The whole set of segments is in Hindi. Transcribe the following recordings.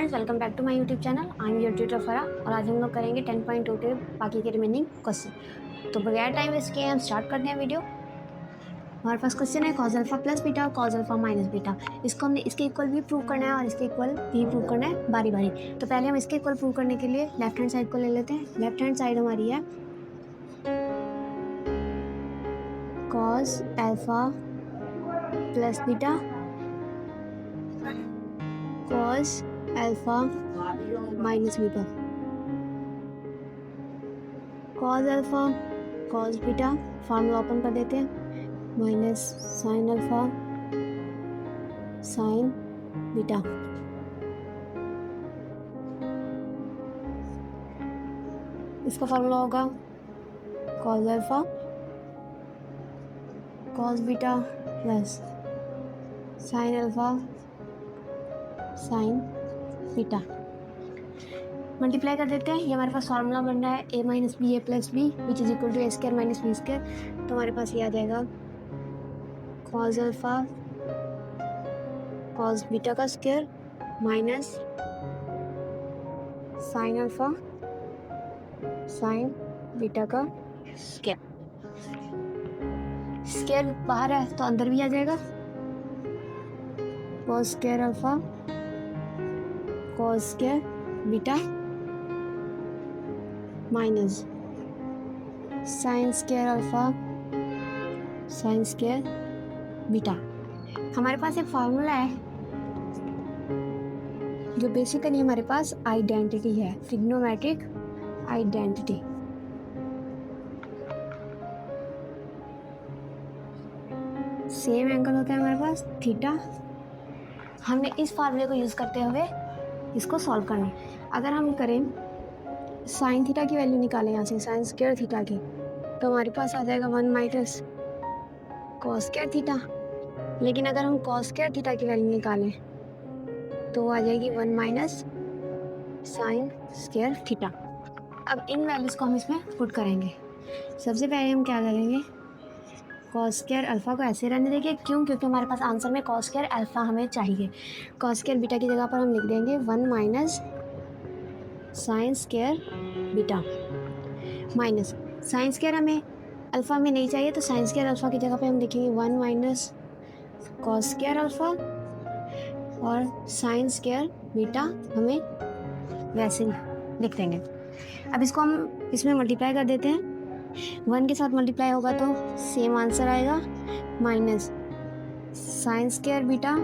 Friends, welcome back to my YouTube channel. I am your tutor Fara और आज हम लोग करेंगे 10.2 के बाकी के रिमेनिंग क्वेश्चन। तो बगैर टाइम वेस्ट किए हम स्टार्ट करते हैं वीडियो। हमारे पास क्वेश्चन है कॉज अल्फा प्लस बीटा और कॉज अल्फा माइनस बीटा। इसको हमने इसके इक्वल भी प्रूव करना है और इसके इक्वल भी प्रूव करना है बारी बारी। तो पहले हम इसके इक्वल प्रूव करने के लिए लेफ्ट हैंड साइड को ले लेते हैं। लेफ्ट हैंड साइड हमारी है cause alpha plus beta cause alpha minus beta, cause alpha cos beta, formula open कर देते हैं, minus sine alpha sine beta. इसका फार्मूला होगा cause alpha cos beta plus sine alpha sine beta. Multiply कर देते हैं। ये हमारे पास फार्मूला बन रहा है a minus B A plus B which is equal to A square minus B square. तो हमारे पास ये आ जाएगा कॉज अल्फा कॉज बीटा का square minus sine alpha sine beta का स्क्वायर। स्क्वायर बाहर है तो अंदर भी आ जाएगा, cos square alpha cos square beta minus sine square alpha sine square beta. हमारे पास एक फार्मूला है जो बेसिकली हमारे पास आइडेंटिटी है, ट्रिग्नोमेट्रिक आइडेंटिटी। सेम एंगल होता है हमारे पास थीटा। हमने इस फार्मूले को यूज करते हुए इसको सॉल्व करना है। अगर हम करें साइन थीटा की वैल्यू निकालें यहाँ से साइन स्क्वायर थीटा की, तो हमारे पास आ जाएगा 1 माइनस कॉस स्क्वायर थीटा। लेकिन अगर हम कॉस स्क्वायर थीटा की वैल्यू निकालें तो आ जाएगी 1 माइनस साइन स्क्वायर थीटा। अब इन वैल्यूज को हम इसमें पुट करेंगे। सबसे पहले हम क्या करेंगे, कॉस स्क्वायर अल्फा को ऐसे रहने देंगे। क्यों? क्योंकि हमारे पास आंसर में कॉस स्क्वायर अल्फा हमें चाहिए। कॉस स्क्वायर बीटा की जगह पर हम लिख देंगे 1 minus sine square beta minus sine square हमें अल्फा में नहीं चाहिए, तो साइन स्क्वायर अल्फा की जगह पे हम लिखेंगे 1 माइनस कॉस स्क्वायर अल्फा और साइन स्क्वायर बीटा हमें वैसे लिख देंगे। अब इसको हम इसमें मल्टीप्लाई कर देते हैं। 1 के साथ मल्टीप्लाई होगा तो सेम आंसर आएगा, minus sine square beta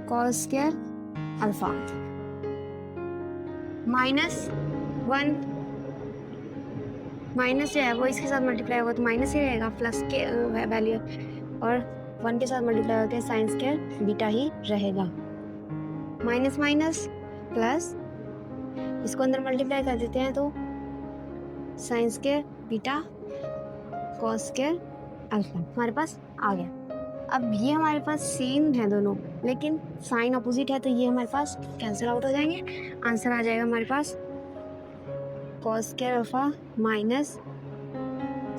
cos square alpha minus 1 minus जो है वो इसके साथ मल्टीप्लाई होगा तो माइनस ही रहेगा, प्लस के वैल्यू, और 1 के साथ मल्टीप्लाई होते हैं साइन स्क्वायर बीटा ही रहेगा। माइनस माइनस प्लस, इसको अंदर मल्टीप्लाई कर देते हैं तो sine square beta cos square alpha हमारे पास आ गया। अब ये हमारे पास सेम है दोनों, लेकिन साइन अपोजिट है तो ये हमारे पास कैंसिल आउट हो जाएंगे। आंसर आ जाएगा हमारे पास cos square alpha minus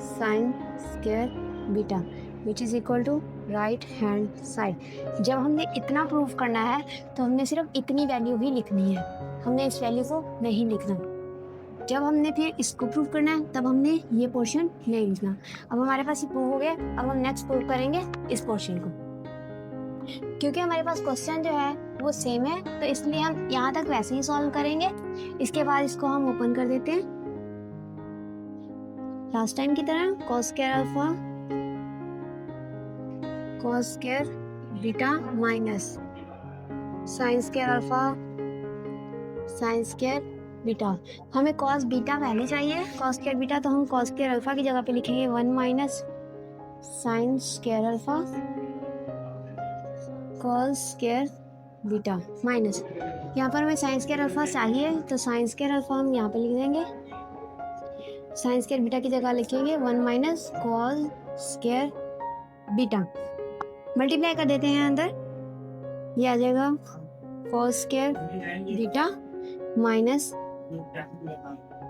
sine square beta which is equal to right hand side. जब हमने इतना प्रूफ करना है तो हमने सिर्फ इतनी वैल्यू ही लिखनी है, हमने इस वैल्यू को नहीं लिखना। जब हमने फिर इसको प्रूव करना है तब हमने ये पोर्शन नहीं लिखना। अब हमारे पास ये प्रूव हो गया। अब हम नेक्स्ट प्रूव करेंगे इस पोर्शन को। क्योंकि हमारे पास क्वेश्चन जो है वो सेम है तो इसलिए हम यहाँ तक वैसे ही सॉल्व करेंगे। इसके बाद इसको हम ओपन कर देते हैं लास्ट टाइम की तरह, cos square alpha cos square beta minus sine square alpha sine square beta. हमें कॉस बीटा पहले चाहिए, कॉस स्क्वायर बीटा, तो हम कॉस स्क्वायर अल्फा की जगह पे लिखेंगे 1 minus sine square alpha cos square beta minus, यहाँ पर हमें साइन स्क्वायर अल्फा चाहिए तो साइन स्क्वायर अल्फा हम यहाँ पे लिख देंगे। साइन स्क्वायर बीटा की जगह लिखेंगे 1 minus cos square beta. Multiply कर देते हैं अंदर, ये आ जाएगा cos square beta minus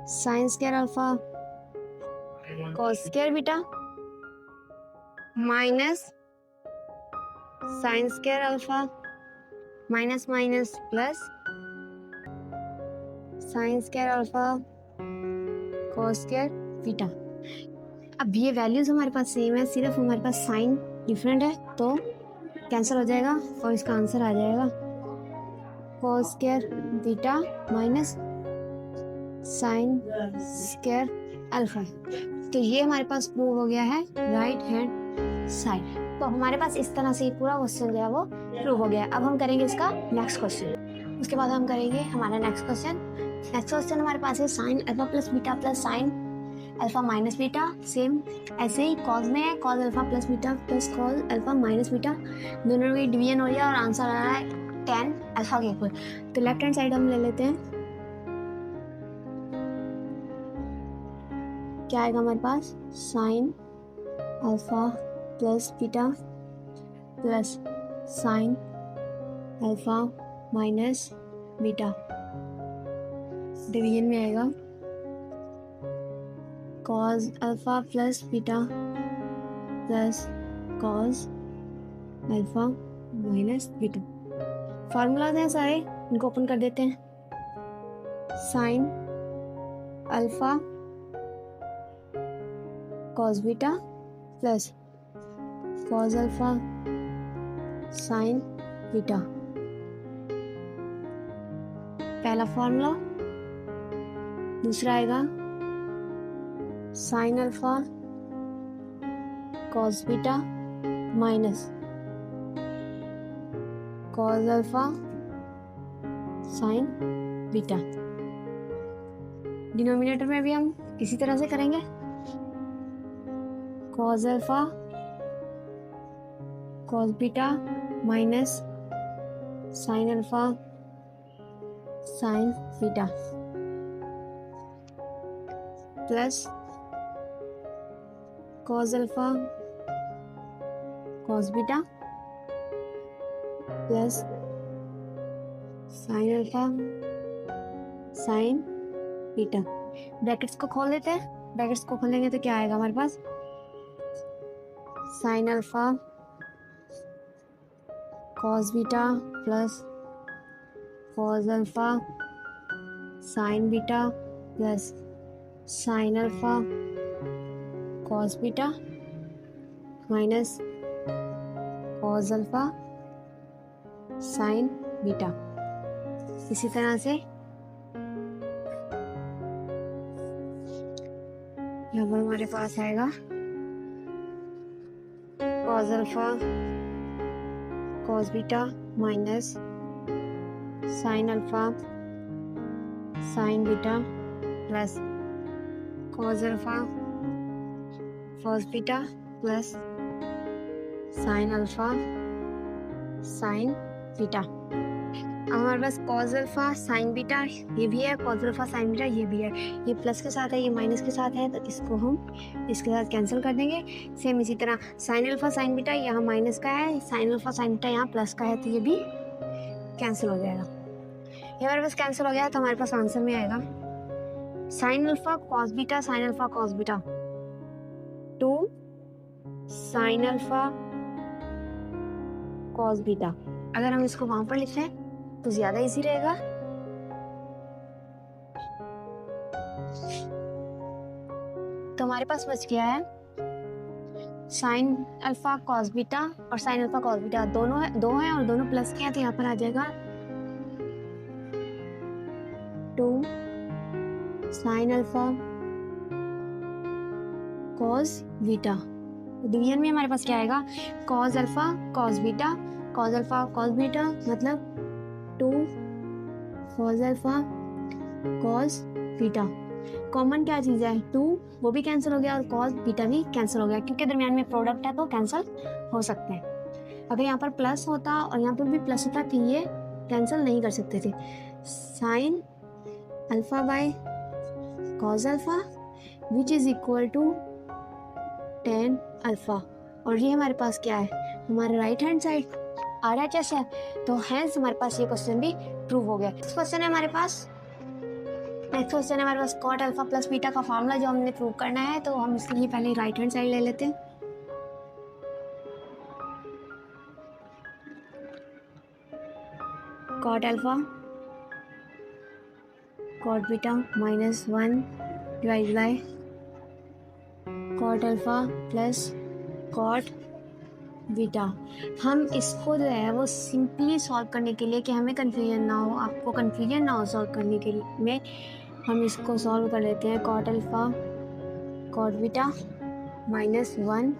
sine square alpha cos square beta minus sine square alpha minus minus plus sign square alpha cos square beta. अब ये वैल्यूज हमारे पास सेम है, सिर्फ हमारे पास साइन डिफरेंट है, तो कैंसिल हो जाएगा और इसका आंसर आ जाएगा cos square beta minus sine square alpha. तो ये हमारे पास प्रूव हो गया है राइट हैंड साइड। तो हमारे पास इस तरह से पूरा क्वेश्चन जो है वो प्रूव हो गया है। अब हम करेंगे इसका नेक्स्ट क्वेश्चन, उसके बाद हम करेंगे हमारा नेक्स्ट क्वेश्चन। नेक्स्ट क्वेश्चन हमारे पास है sine alpha plus beta plus sine alpha minus beta. Same ऐसे ही कॉज में है, cause alpha plus beta plus cos alpha minus beta, दोनों की डिवीजन हो रही है और आंसर आ रहा है 10 अल्फा के इक्वल। तो लेफ्ट हैंड साइड हम ले लेते हैं, क्या आएगा हमारे पास sine alpha plus beta plus sine alpha minus beta, division में आएगा cos alpha plus beta plus cos alpha minus beta. Formulas हैं सारे, इनको ओपन कर देते हैं। Sine alpha cos beta plus cos alpha sine beta, पहला फॉर्मूला। दूसरा आएगा sine alpha cos beta minus cos alpha sine beta. Denominator में भी हम इसी तरह से करेंगे, cos alpha cos beta minus sine alpha sine beta plus cos alpha cos beta plus sine alpha sine beta. Brackets को खोल देते हैं, ब्रैकेट्स को खोलेंगे तो क्या आएगा हमारे पास sine alpha cos beta plus cos alpha sine beta plus sine alpha cos beta minus cos alpha sine beta. इसी तरह से यहाँ पर हमारे पास आएगा cos alpha cos beta minus sine alpha sine beta plus cos alpha cos beta plus sine alpha sine beta. अब हमारे पास कॉस अल्फा साइन बीटा ये भी है, कॉस अल्फा साइन बीटा ये भी है। ये प्लस के साथ है, ये माइनस के साथ है, तो इसको हम इसके साथ कैंसिल कर देंगे। सेम इसी तरह साइन अल्फा साइन बीटा यहाँ माइनस का है, साइन अल्फा साइन बीटा यहाँ प्लस का है, तो ये भी कैंसिल हो जाएगा। ये हमारे पास कैंसिल हो गया, तो हमारे पास आंसर में आएगा sine alpha cos beta sine alpha cos beta two sine alpha cos beta. अगर हम इसको वहां पर लिखें तो ज्यादा इजी रहेगा। तो हमारे पास बच गया है साइन अल्फा कॉस बीटा और साइन अल्फा कॉस बीटा, दोनों है, दो हैं और दोनों प्लस के हैं, तो यहाँ पर आ जाएगा two sine alpha cos beta. Division में हमारे पास क्या आएगा cos alpha cos beta, cos alpha cos beta मतलब two cos alpha cos beta. Common क्या चीज़ है टू, वो भी कैंसिल हो गया और कॉस बीटा भी कैंसिल हो गया, क्योंकि दरमियान में प्रोडक्ट है तो कैंसिल हो सकते हैं। अगर यहाँ पर प्लस होता और यहाँ पर भी प्लस होता तो ये कैंसिल नहीं कर सकते थे। Sine alpha by cos alpha which is equal to tan alpha, और ये हमारे पास क्या है हमारा राइट हैंड साइड RHS है, तो हैंस हमारे पास ये क्वेश्चन भी प्रूव हो गया। नेक्स्ट क्वेश्चन है हमारे पास, नेक्स्ट क्वेश्चन है हमारे पास कॉट अल्फा प्लस बीटा का फार्मूला जो हमने प्रूव करना है, तो हम इसके लिए पहले राइट हैंड साइड ले लेते हैं। Cot alpha cot beta minus 1 divide by cot alpha plus cot beta. हम इसको जो है वो सिंपली सॉल्व करने के लिए, कि हमें कन्फ्यूजन ना हो, आपको कन्फ्यूजन ना हो सॉल्व करने के लिए में, हम इसको सॉल्व कर लेते हैं। Cot alpha cot beta minus 1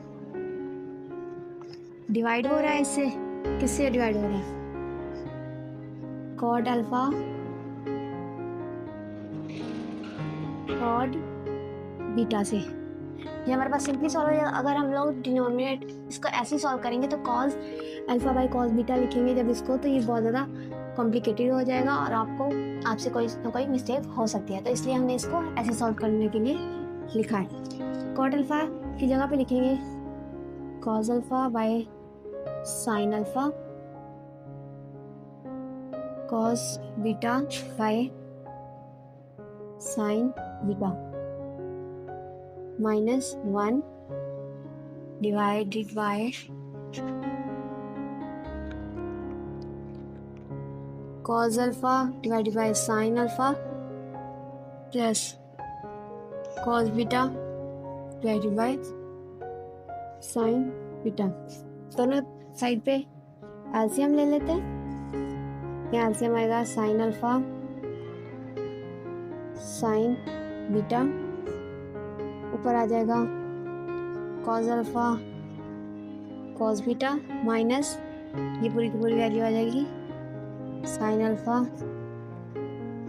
divide हो रहा है इससे, किससे डिवाइड हो रहा है? कॉट अल्फा कॉट बीटा से। ये हमारे पास सिंपली सॉल्व हो जाएगा। अगर हम लोग डिनोमिनेट इसको ऐसे सॉल्व करेंगे तो cos alpha by cos beta लिखेंगे जब इसको, तो ये बहुत ज़्यादा कॉम्प्लिकेटेड हो जाएगा और आपसे कोई ना कोई मिस्टेक हो सकती है, तो इसलिए हमने इसको ऐसे सॉल्व करने के लिए लिखा है। कॉट अल्फा की जगह पे लिखेंगे cos alpha by sine alpha cos beta by sine beta minus 1 divided by cos alpha divided by sine alpha plus cos beta divided by sine beta. दोनों साइड पे एलसीएम ले लेते हैं। यहाँ एलसीएम आएगा साइन अल्फा साइन बीटा, ऊपर आ जाएगा cos alpha cos beta minus ये पूरी की पूरी वैल्यू आ जाएगी sign alpha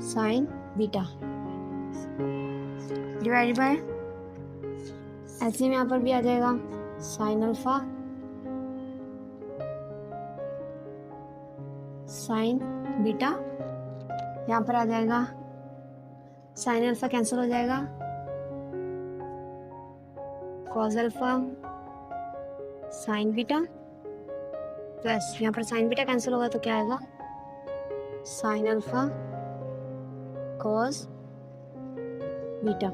sine beta divided bye LCM यहाँ पर भी आ जाएगा साइन अल्फा साइन बीटा, यहाँ पर आ जाएगा साइन अल्फा कैंसिल हो जाएगा cos alpha sine beta plus यहाँ पर साइन बीटा कैंसिल होगा तो क्या आएगा sine alpha cos beta.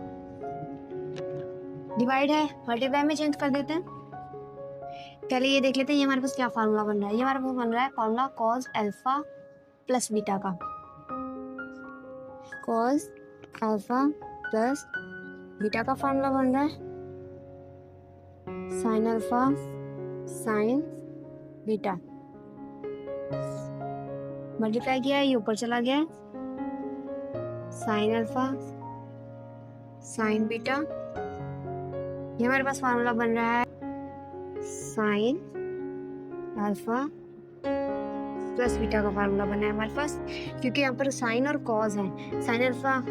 Divide है मल्टीप्लाई में चेंज कर देते हैं। पहले ये देख लेते हैं ये हमारे पास क्या फार्मूला बन रहा है। ये हमारे पास बन रहा है formula cos alpha plus beta का। cos अल्फा प्लस बीटा का फार्मूला बन रहा है sine alpha sine beta. Multiply किया है, ये ऊपर चला गया है साइन अल्फा साइन बीटा। ये हमारे पास फार्मूला बन रहा है साइन अल्फा प्लस बीटा का फार्मूला बना है हमारे पास, क्योंकि यहाँ पर साइन और कॉस है। Sine alpha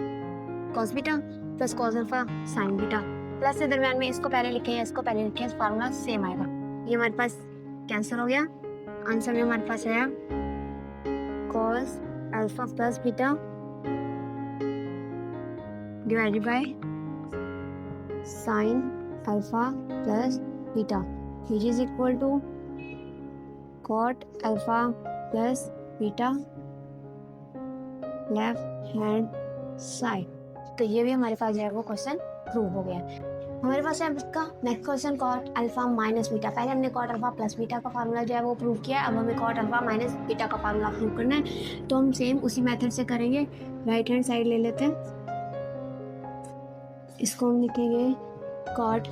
cos beta plus cos alpha sine beta, plus के दरम्यान में इसको पहले लिखे या इसको पहले लिखे, फार्मूला सेम आएगा। ये हमारे पास कैंसिल हो गया। आंसर में हमारे पास है cos alpha plus beta divided by sine alpha plus beta which is equal to cot alpha plus beta left hand side. तो ये भी हमारे पास जो है वो क्वेश्चन प्रूव हो गया। हमारे पास है इसका next question cot alpha minus beta. पहले हमने कॉट अल्फा प्लस बीटा का फार्मूला जो है वो प्रूव किया है, अब हमें कॉट अल्फा माइनस बीटा का फार्मूला प्रूव करना है। तो हम सेम उसी मेथड से करेंगे। राइट हैंड साइड ले लेते हैं, इसको हम लिखेंगे cot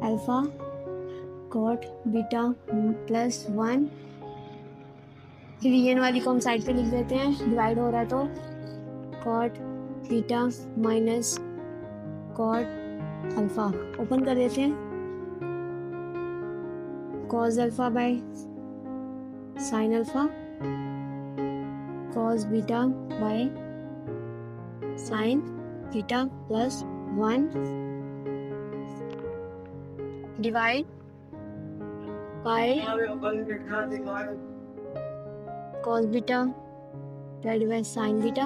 alpha cot beta plus 1, division वाली को हम साइड पे लिख देते हैं। डिवाइड हो रहा है तो cot beta minus cot alpha, open कर देते हैं cos alpha by sine alpha cos beta by sine beta plus 1 divide by cos beta divide by sine beta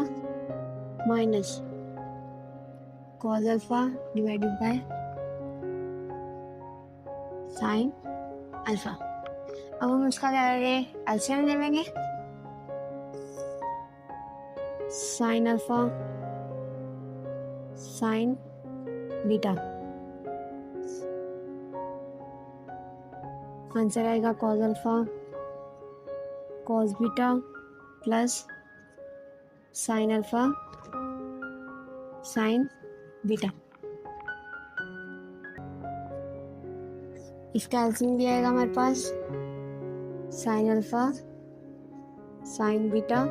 minus cos alpha divided by sine alpha. अब हम उसका क्या करेंगे, एलसीएम ले लेंगे। Sine alpha sine beta, answer आएगा cos alpha cos beta plus sine alpha sine beta. इसका एलसीएम भी आएगा हमारे पास साइन अल्फा साइन बीटा,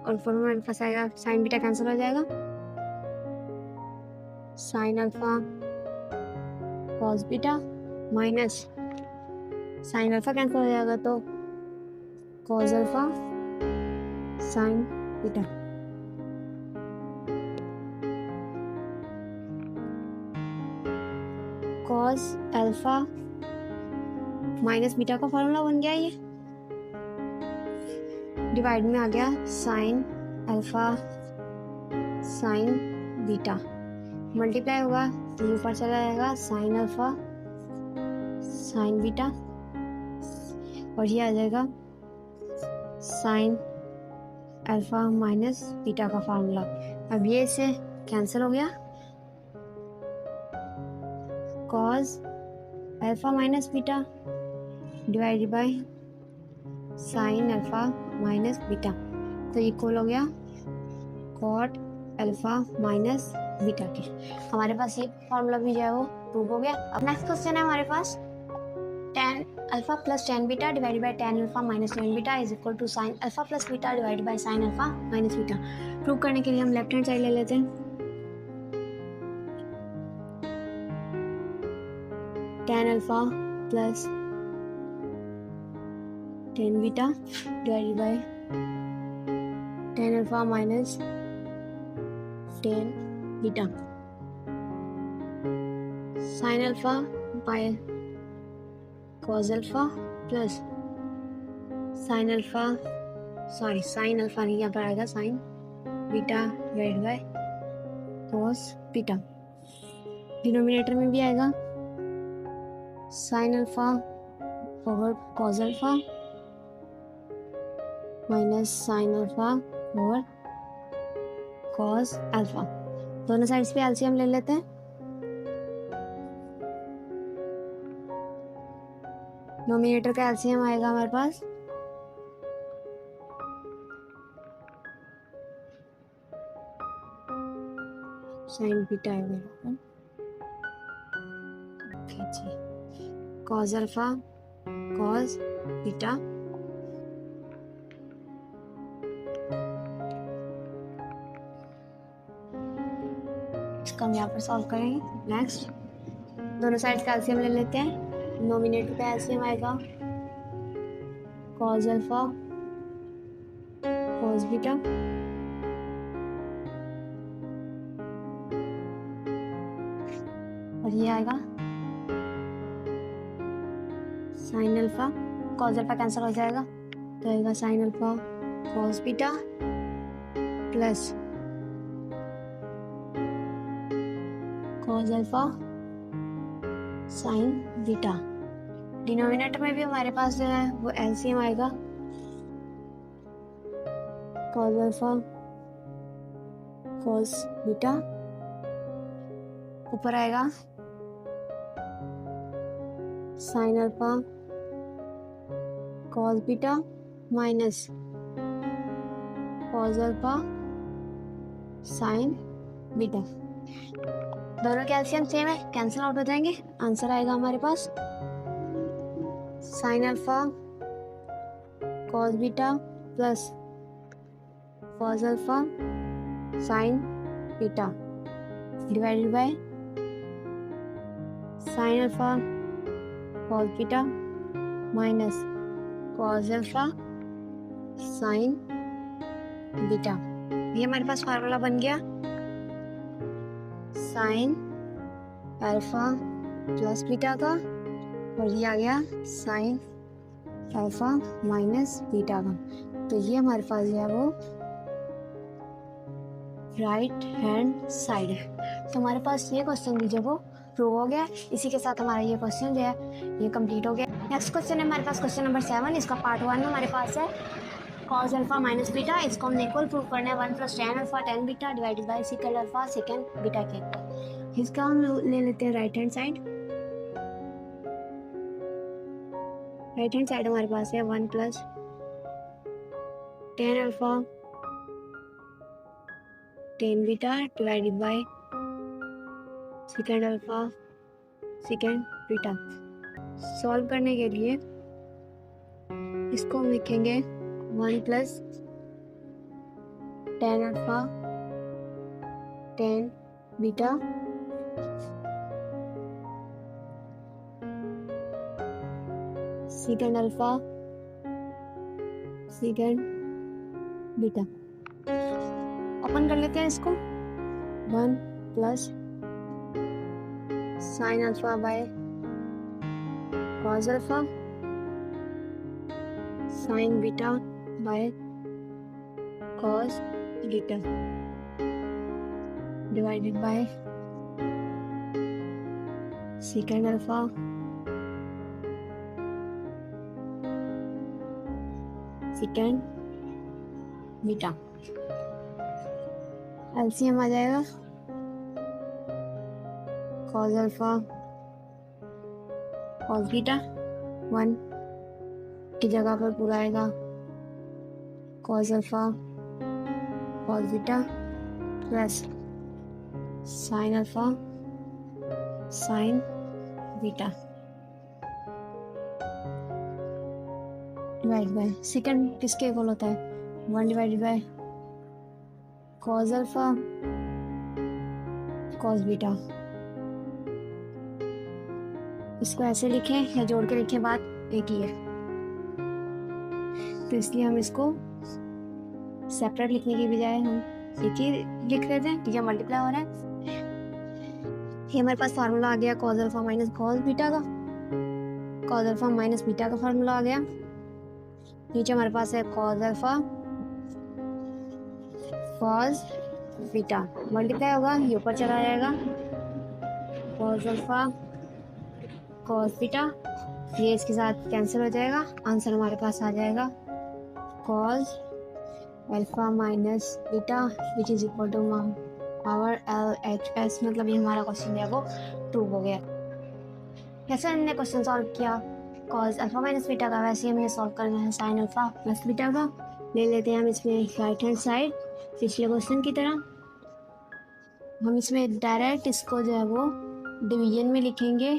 और फॉर्मूला में अल्फा आएगा, साइन बीटा कैंसिल हो जाएगा, sign alpha cos beta minus sine alpha cancel हो जाएगा तो cos alpha sine beta. Cos alpha minus beta का फॉर्मूला बन गया ये, डिवाइड में आ गया sign alpha sine beta, multiply होगा तो ऊपर चला जाएगा साइन अल्फा साइन बीटा, और ये आ जाएगा साइन अल्फा माइनस बीटा का फार्मूला। अब ये इससे कैंसिल हो गया, cos alpha minus beta divided by sine alpha minus beta, तो इक्वल हो गया कॉट अल्फा माइनस बीटा के। हमारे पास ये फॉर्मूला भी जो है वो प्रूव हो गया। अब नेक्स्ट क्वेश्चन है हमारे पास tan alpha plus tan beta divided by tan alpha minus tan beta is equal to sine alpha plus beta divided by sine alpha minus beta. Prove करने के लिए हम लेफ्ट हैंड साइड ले लेते हैं, tan alpha plus tan beta divided by tan alpha minus tan beta, sine alpha by cos alpha plus sine alpha नहीं, यहाँ पर आएगा sign beta divided bye cos beta. Denominator में भी आएगा sine alpha over cos alpha minus sine alpha over cos alpha. दोनों साइड्स पे एलसीएम ले लेते हैं, नोमिनेटर का एलसीएम आएगा हमारे पास साइन बीटा आएगा, कॉस अल्फा कॉस बीटा, इसका हम यहाँ पर सॉल्व करेंगे। नेक्स्ट दोनों साइड का एलसीएम ले लेते हैं, नोमिनेटर का एलसीएम आएगा कॉस अल्फा कॉस बीटा और ये आएगा sine alpha, cos alpha cancel हो जाएगा तो आएगा sine alpha cos beta plus cos alpha sine beta. Denominator में भी हमारे पास जो है वो एलसीएम आएगा कॉस अल्फा कॉस बीटा, ऊपर आएगा sine alpha cos beta minus cos alpha sine beta. दोनों के एलसीएम सेम है, कैंसिल आउट हो जाएंगे, आंसर आएगा हमारे पास sine alpha cos beta plus cos alpha sine beta divided by sine alpha cos beta minus cos alpha sine beta. ये हमारे पास फार्मूला बन गया साइन अल्फा प्लस बीटा का, और ये आ गया साइन अल्फा माइनस बीटा का। तो ये हमारे पास जो है वो राइट हैंड साइड है। तो हमारे पास ये क्वेश्चन भी जो वो प्रूव हो गया। इसी के साथ हमारा ये क्वेश्चन जो है ये कंप्लीट हो गया। नेक्स्ट क्वेश्चन है हमारे पास क्वेश्चन नंबर 7। इसका पार्ट 1 में हमारे पास है कॉस अल्फा माइनस बीटा, इसको हमने इक्वल प्रूव करना है 1 plus tan alpha tan beta divided by second alpha second beta के इक्वल। इसका हम ले लेते हैं right hand side. Right hand side हमारे पास है 1 plus tan alpha tan beta divided by second alpha second beta. Solve करने के लिए इसको हम लिखेंगे 1 plus tan alpha tan beta second alpha second beta. Open कर लेते हैं इसको। 1 plus sine alpha by cos alpha sine beta by cos beta divided by second alpha second beta. LCM आ जाएगा कॉस अल्फा कॉस बीटा 1 की जगह पर पूरा आएगा cos alpha cos beta plus sine alpha sine beta divide by second किसके इक्वल होता है 1 divided by cos alpha cos beta. इसको ऐसे लिखें या जोड़ के लिखें, बात एक ही है, तो इसलिए हम इसको सेपरेट लिखने की बजाय हम एक ही लिख देते हैं कि जब मल्टीप्लाई हो रहा है। ये हमारे पास फार्मूला आ गया cos alpha minus cos beta का, कॉस अल्फा माइनस बीटा का फार्मूला आ गया। नीचे हमारे पास है cos alpha cos beta, multiply होगा ये ऊपर चला जाएगा कॉस अल्फा कॉस बीटा, ये इसके साथ कैंसिल हो जाएगा। आंसर हमारे पास आ जाएगा cos alpha minus beta which is equal to power LHS। मतलब ये हमारा क्वेश्चन है वो प्रूव हो गया। कैसे हमने क्वेश्चन सॉल्व किया कॉस अल्फा माइनस बीटा का, वैसे हमें सॉल्व करना है साइन अल्फा प्लस बीटा का। ले लेते हैं हम इसमें राइट हैंड साइड पिछले क्वेश्चन की तरह। हम इसमें डायरेक्ट इसको जो है वो डिवीजन में लिखेंगे,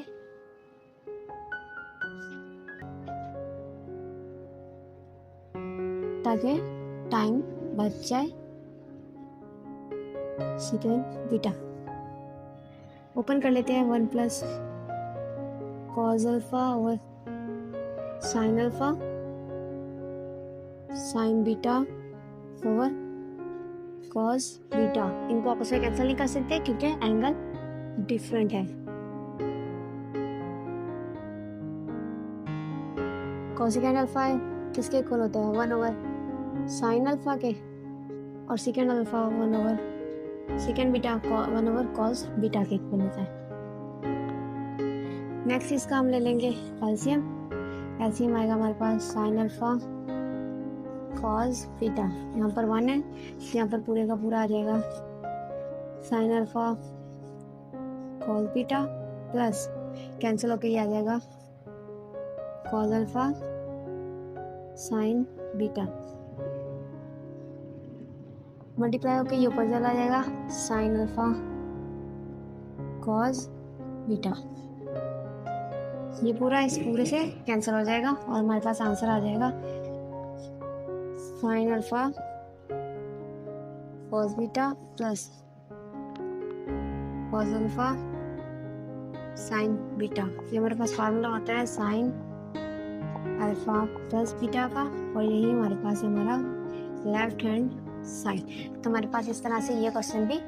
ताकि टाइम बच जाए। सेकेंड बीटा ओपन कर लेते हैं 1 प्लस कॉस अल्फा और sign alpha sine beta over cos beta. इनको आपस में कैंसिल नहीं कर सकते क्योंकि एंगल डिफरेंट है। कोसेकेंड अल्फा किसके इक्वल होता है 1 ओवर साइन अल्फा के, और second alpha 1 over second beta 1 over cos beta के इक्वल होता है। नेक्स्ट इसका हम ले लेंगे एलसीएम। एलसीएम आएगा हमारे पास साइन अल्फा कॉस बीटा, यहाँ पर 1 है, यहाँ पर पूरे का पूरा आ जाएगा sign alpha cos beta plus cancel होके ये आ जाएगा cos alpha sine beta, multiply होके ये ऊपर चला जाएगा साइन अल्फा कॉस बीटा। ये पूरा इस पूरे से कैंसिल हो जाएगा और हमारे पास आंसर आ जाएगा sign alpha cos beta plus cos alpha sine beta. ये हमारे पास फार्मूला होता है साइन अल्फा प्लस बीटा का, और यही हमारे पास हमारा लेफ्ट हैंड साइड। तो हमारे पास इस तरह से ये क्वेश्चन भी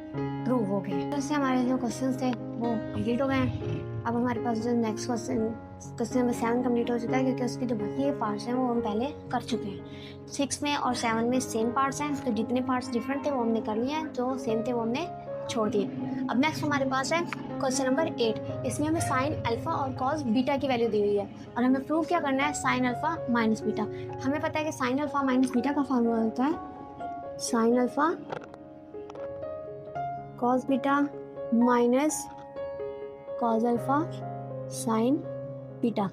प्रूव हो गए। तो इससे हमारे जो क्वेश्चन थे वो कंप्लीट हो गए हैं। अब हमारे पास जो नेक्स्ट क्वेश्चन नंबर 7 कंप्लीट हो चुका है, क्योंकि उसके जो बाकी पार्ट्स हैं वो हम पहले कर चुके हैं। 6 में और 7 में सेम पार्ट्स हैं, तो जितने पार्ट्स डिफरेंट थे वो हमने कर लिए हैं, जो सेम थे वो हमने छोड़ दिए। अब नेक्स्ट हमारे पास है क्वेश्चन नंबर 8। इसमें हमें साइन अल्फा और कॉस बीटा की वैल्यू दी हुई है और हमें प्रूव क्या करना है साइन अल्फा माइनस बीटा। हमें पता है कि साइन अल्फा माइनस बीटा का फॉर्मूला होता है sine alpha cos beta minus cos alpha sine beta.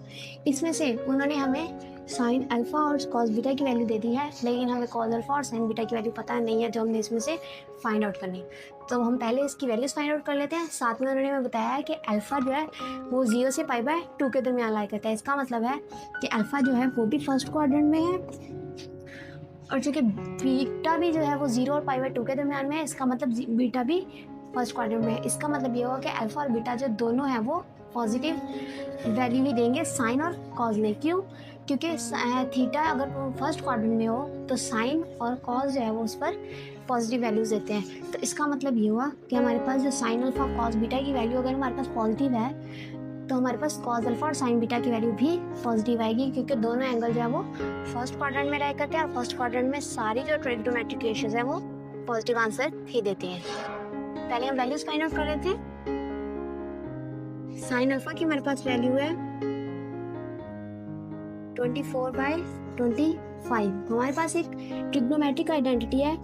इसमें से उन्होंने हमें साइन अल्फ़ा और कॉस बीटा की वैल्यू दे दी है, लेकिन हमें कॉस अल्फ़ा और साइन बीटा की वैल्यू पता नहीं है, जो हमने इसमें से फाइंड आउट करनी। तो हम पहले इसकी वैल्यूज़ फाइंड आउट कर लेते हैं। साथ में उन्होंने हमें बताया है कि अल्फ़ा जो है वो 0 से π/2 के दरमियान लाई करता है। इसका मतलब है कि अल्फ़ा जो है वो भी फर्स्ट क्वाड्रेंट में है, और चूँकि बीटा भी जो है वो 0 और π/2 के दरमियान में है, इसका मतलब बीटा भी फर्स्ट क्वाड्रेंट में है। इसका मतलब ये होगा कि अल्फ़ा और बीटा जो दोनों हैं वो पॉजिटिव वैल्यू ही देंगे साइन और कॉज में। क्यों? क्योंकि थीटा अगर फर्स्ट क्वाड्रेंट में हो तो साइन और कॉज जो है वो उस पर पॉजिटिव वैल्यूज़ देते हैं। तो इसका मतलब ये हुआ कि हमारे पास जो साइन अल्फ़ा कॉज बीटा की वैल्यू अगर हमारे पास पॉजिटिव है, तो हमारे पास कॉज अल्फ़ा और साइन बीटा की वैल्यू भी पॉजिटिव आएगी, क्योंकि दोनों एंगल जो है वो फर्स्ट क्वाड्रेंट में रह करते हैं, और फर्स्ट क्वाड्रेंट में सारी जो ट्रिग्नोमेट्रिक रेशियोज हैं वो पॉजिटिव आंसर ही देते हैं। पहले हम वैल्यूज फाइंड आउट कर रहे थे। साइन अल्फा की हमारे पास वैल्यू है 24/25। हमारे पास एक ट्रिग्नोमेट्रिक आइडेंटिटी है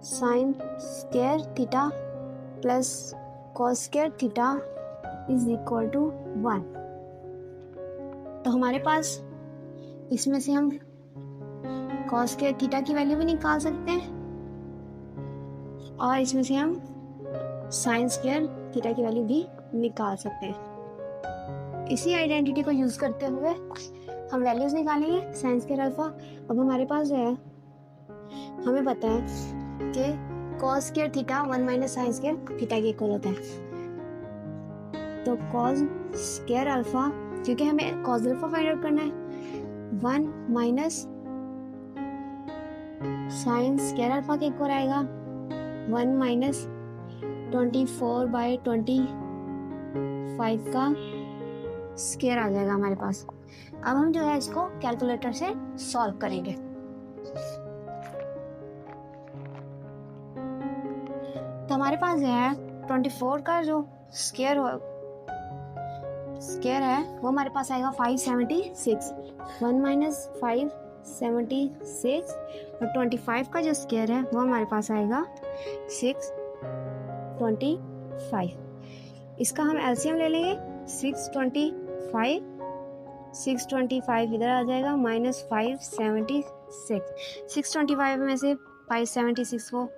sine square theta plus cos square theta is equal to 1। तो हमारे पास इसमें से हम कॉस स्क्वायर थीटा की वैल्यू भी निकाल सकते हैं, और इसमें से हम साइन स्क्वायर थीटा की वैल्यू भी निकाल सकते हैं। इसी आइडेंटिटी को यूज करते हुए हम वैल्यूज निकालेंगे साइन स्क्वायर अल्फा। अब हमारे पास जो है हमें पता है कि cos square theta 1 - sign square theta के इक्वल होता है। तो कॉस स्क्वायर अल्फा, क्योंकि हमें कॉस अल्फा फाइंड आउट करना है, 1 - साइन स्क्वायर अल्फा के इक्वल आएगा 1 - 24/25 का स्क्वायर आ जाएगा हमारे पास। अब हम जो है इसको कैलकुलेटर से सॉल्व करेंगे। तो हमारे पास जो है 24 का जो स्क्वायर है वो हमारे पास आएगा 576। 1 - 576 और 25 का जो स्क्वायर है वो हमारे पास आएगा 625। इसका हम एलसीएम ले लेंगे। 625 इधर आ जाएगा, -576। 625 में से 576 को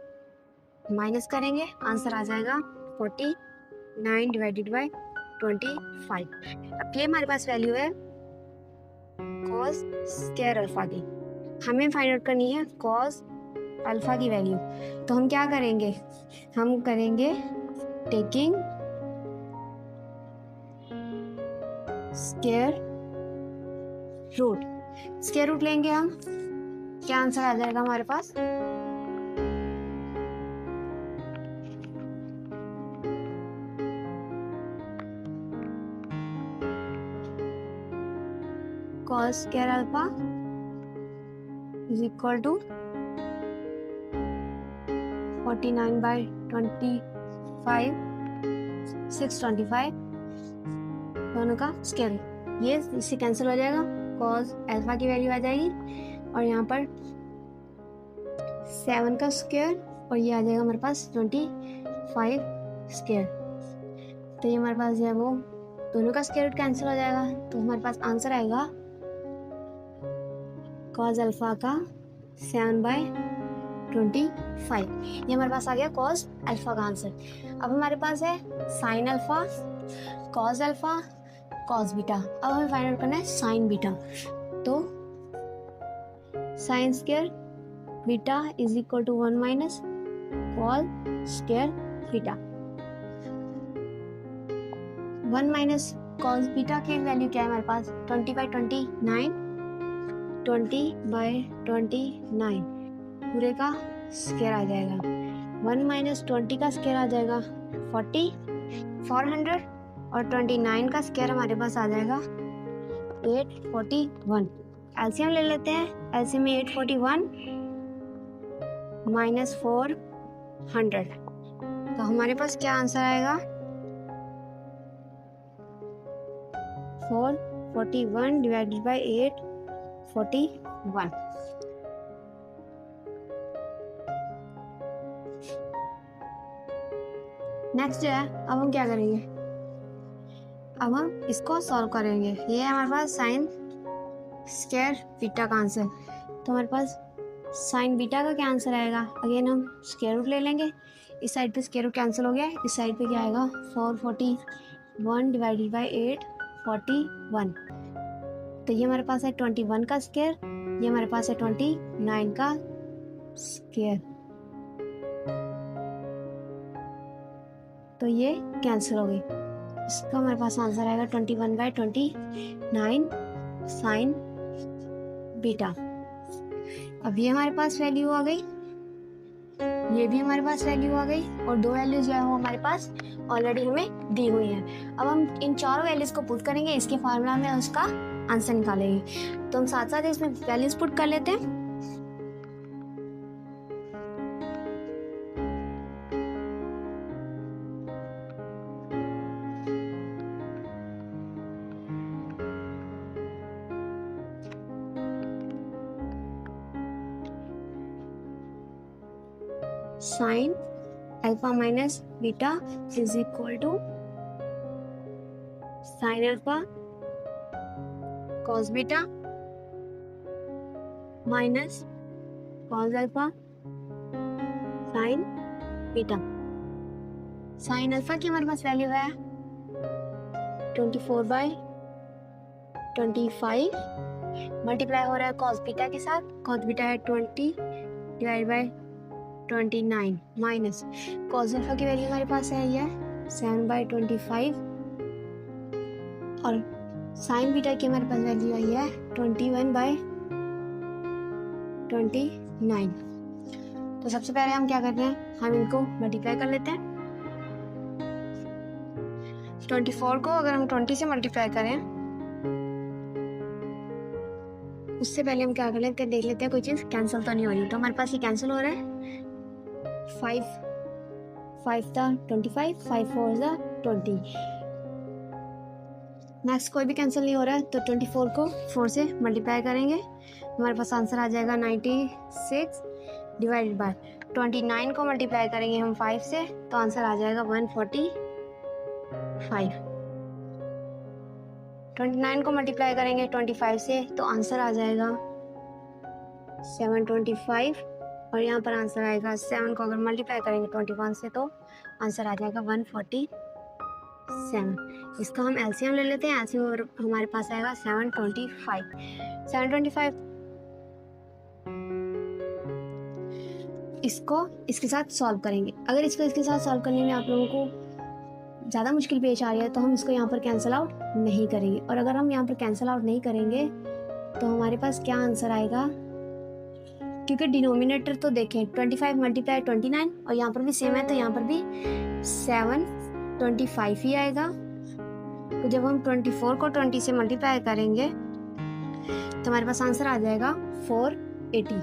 माइनस करेंगे, आंसर आ जाएगा 49/25। अब ये हमारे पास वैल्यू है कॉस स्क्वायर अल्फा की। हमें फाइंड आउट करनी है कॉस अल्फा की वैल्यू। तो हम क्या करेंगे, हम करेंगे taking square root. Square root लेंगे हम, क्या आंसर आ जाएगा हमारे पास, cos square alpha is equal to 49/25 625 दोनों का स्क्वायर। ये इससे कैंसिल हो जाएगा, कॉस अल्फा की वैल्यू आ जाएगी, और यहाँ पर 7 का स्क्वायर, और ये आ जाएगा हमारे पास 25 स्क्वायर। तो ये हमारे पास जो है वो दोनों का स्क्वायर रूट कैंसिल हो जाएगा, तो हमारे पास आंसर आएगा कॉस अल्फा का 7/25। ये हमारे पास आ गया कॉस अल्फा का आंसर। अब हमारे पास है sine alpha, cos alpha, cos beta. अब हमें फाइंड आउट करना है साइन बीटा। तो sine square beta is equal to 1 - cos square beta. 1 - cos beta की वैल्यू क्या है हमारे पास, 20/29। 20/29 पूरे का स्क्वायर आ जाएगा। 1 - 20 का स्क्वायर आ जाएगा 400, और 29 का स्क्वायर हमारे पास आ जाएगा 841। एलसीएम ले लेते हैं। एलसीएम में 841 - 400, तो हमारे पास क्या आंसर आएगा, 441 डिवाइडेड बाई 841। नेक्स्ट जो है, अब हम क्या करेंगे, अब हम इसको सॉल्व करेंगे। ये है हमारे पास साइन स्क्वायर बीटा का आंसर। तो हमारे पास साइन बीटा का क्या आंसर आएगा, अगेन हम स्क्वायर रूट ले लेंगे। इस साइड पे स्क्वायर रूट कैंसिल हो गया, इस साइड पे क्या आएगा 441 डिवाइडेड बाई 841। तो ये हमारे पास है 21 का स्क्वायर, ये हमारे पास है 29 का स्क्वायर। तो ये कैंसिल हो गई। इसका हमारे पास आंसर आएगा 21/29 साइन बीटा। अब ये हमारे पास वैल्यू आ गई, ये भी हमारे पास वैल्यू आ गई, और दो वैल्यूज जो है वो हमारे पास ऑलरेडी हमें दी हुई है। अब हम इन चारों वैल्यूज को पुट करेंगे, इसके फार्मूला में उसका आंसर निकालेंगे। तो हम साथ साथ इसमें वैल्यूज पुट कर लेते हैं। Sine alpha minus beta is equal to sine alpha cos beta minus cos alpha sine beta. Sine alpha की हमारे पास वैल्यू है 24/25 मल्टीप्लाई हो रहा है कॉस बीटा के साथ, कॉस बीटा है 20 divide by 29 minus cos alpha की वैल्यू हमारे पास है ये 7/25, और साइन बीटा की हमारे पास वैल्यू आई है 21/29। तो सबसे पहले हम क्या करते हैं, हम इनको मल्टीप्लाई कर लेते हैं। 24 को अगर हम 20 से मल्टीप्लाई करें, उससे पहले हम क्या कर लेते हैं, देख लेते हैं कोई चीज़ कैंसिल तो नहीं हो रही। तो हमारे पास ये कैंसिल हो रहा है, 5 था 25, 5 4 ज़ा 20। नेक्स्ट कोई भी कैंसिल नहीं हो रहा है, तो 24 को 4 से मल्टीप्लाई करेंगे, हमारे पास आंसर आ जाएगा 96 डिवाइडेड बाय 29 को मल्टीप्लाई करेंगे हम 5 से, तो आंसर आ जाएगा 145। 29 को मल्टीप्लाई करेंगे 25 से, तो आंसर आ जाएगा 725, और यहाँ पर आंसर आएगा 7 को अगर मल्टीप्लाई करेंगे 21 से, तो आंसर आ जाएगा 147। इसका हम एलसीएम ले लेते हैं। एलसीएम हमारे पास आएगा 725। इसको इसके साथ सॉल्व करेंगे। अगर इसको इसके साथ सॉल्व करने में आप लोगों को ज़्यादा मुश्किल पेश आ रही है, तो हम इसको यहाँ पर कैंसिल आउट नहीं करेंगे। और अगर हम यहाँ पर कैंसिल आउट नहीं करेंगे, तो हमारे पास क्या आंसर आएगा, क्योंकि डिनोमिनेटर तो देखें 25 मल्टीप्लाई 29, और यहाँ पर भी सेम है, तो यहाँ पर भी 725 ही आएगा। तो जब हम 24 को 20 से मल्टीप्लाई करेंगे, तो हमारे पास आंसर आ जाएगा 480।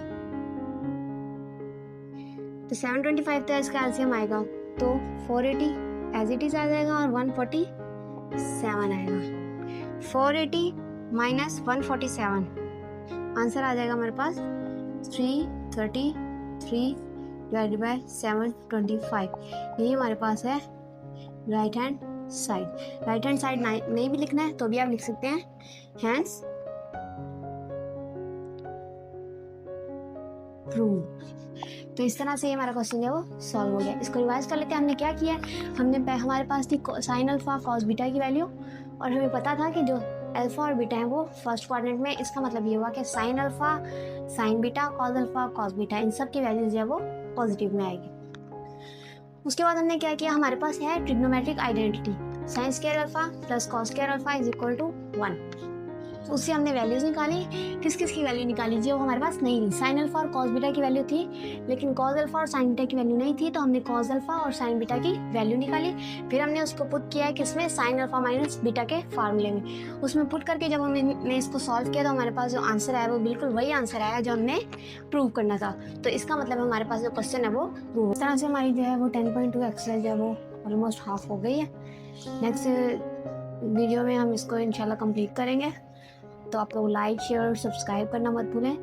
तो 725 तो इसका एलसीएम आएगा, तो 480 एज इट इज आ जाएगा, और 147 आएगा। 480 माइनस 147, आंसर आ जाएगा हमारे पास 333 डिवाइडेड बाय 725। यही हमारे पास है right hand side. Right hand side नहीं भी लिखना है तो भी आप लिख सकते हैं, हैंस प्रूव। तो इस तरह से हमारा क्वेश्चन है वो सॉल्व हो गया। इसको रिवाइज कर लेते हैं। हमने क्या किया, हमने हमारे पास थी साइन अल्फा कॉस बीटा की वैल्यू, और हमें पता था कि जो अल्फा और बीटा है वो फर्स्ट क्वाड्रेंट में। इसका मतलब ये हुआ कि sine alpha sine beta cos alpha cos beta, इन सब की वैल्यूज जो है वो पॉजिटिव में आएगी। उसके बाद हमने क्या किया, हमारे पास है trigonometric identity, sine square alpha plus cos square alpha is equal to 1। तो उससे हमने वैल्यूज निकाली। किस किस की वैल्यू निकाली, जो हमारे पास नहीं थी। साइन अल्फा और कॉस बीटा की वैल्यू थी, लेकिन कॉस अल्फा और साइन बीटा की वैल्यू नहीं थी, तो हमने कॉस अल्फा और साइन बीटा की वैल्यू निकाली। फिर हमने उसको पुट किया है किसमें, साइन अल्फा माइनस बीटा के फार्मूले में। उसमें पुट करके जब हमने इसको सॉल्व किया, तो हमारे पास जो आंसर आया वो बिल्कुल वही आंसर आया जो हमने प्रूव करना था। तो इसका मतलब हमारे पास जो क्वेश्चन है वो प्रूव। इस तरह से हमारी जो है वो 10.2 एक्सरसाइज जो है वो ऑलमोस्ट हाफ हो गई है। नेक्स्ट वीडियो में हम इसको इंशाल्लाह कंप्लीट करेंगे। तो आप लोग लाइक शेयर और सब्सक्राइब करना मत भूलें।